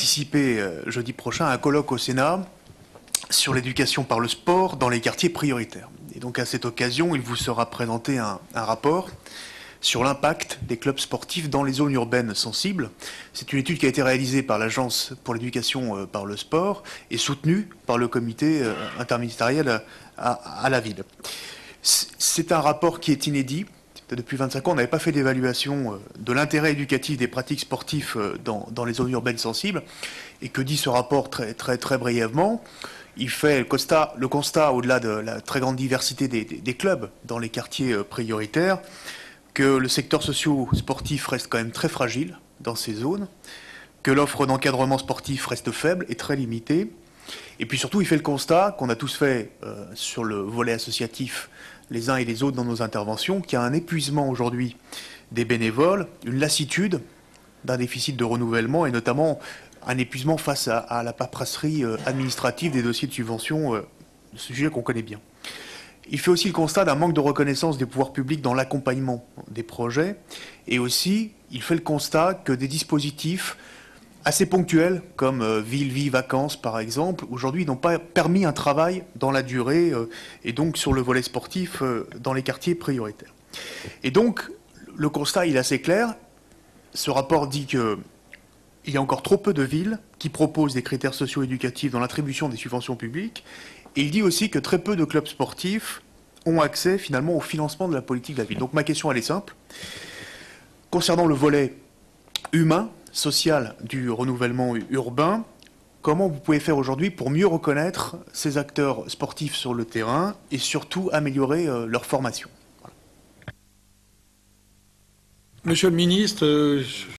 participer jeudi prochain à un colloque au Sénat sur l'éducation par le sport dans les quartiers prioritaires. Et donc à cette occasion, il vous sera présenté un rapport sur l'impact des clubs sportifs dans les zones urbaines sensibles. C'est une étude qui a été réalisée par l'Agence pour l'éducation par le sport et soutenue par le comité interministériel à la ville. C'est un rapport qui est inédit. Depuis 25 ans, on n'avait pas fait d'évaluation de l'intérêt éducatif des pratiques sportives dans les zones urbaines sensibles. Et que dit ce rapport très brièvement? Il fait le constat, au-delà de la très grande diversité des clubs dans les quartiers prioritaires, que le secteur socio-sportif reste quand même très fragile dans ces zones, que l'offre d'encadrement sportif reste faible et très limitée. Et puis surtout, il fait le constat qu'on a tous fait sur le volet associatif, les uns et les autres dans nos interventions, qu'il y a un épuisement aujourd'hui des bénévoles, une lassitude d'un déficit de renouvellement et notamment un épuisement face à la paperasserie administrative des dossiers de subvention, sujet qu'on connaît bien. Il fait aussi le constat d'un manque de reconnaissance des pouvoirs publics dans l'accompagnement des projets et aussi, il fait le constat que des dispositifs assez ponctuels, comme Ville-Vie Vacances par exemple, aujourd'hui n'ont pas permis un travail dans la durée et donc sur le volet sportif dans les quartiers prioritaires. Et donc, le constat il est assez clair. Ce rapport dit qu'il y a encore trop peu de villes qui proposent des critères socio-éducatifs dans l'attribution des subventions publiques. Et il dit aussi que très peu de clubs sportifs ont accès finalement au financement de la politique de la ville. Donc ma question elle est simple. Concernant le volet humain, social du renouvellement urbain, comment vous pouvez faire aujourd'hui pour mieux reconnaître ces acteurs sportifs sur le terrain et surtout améliorer leur formation? Monsieur le ministre,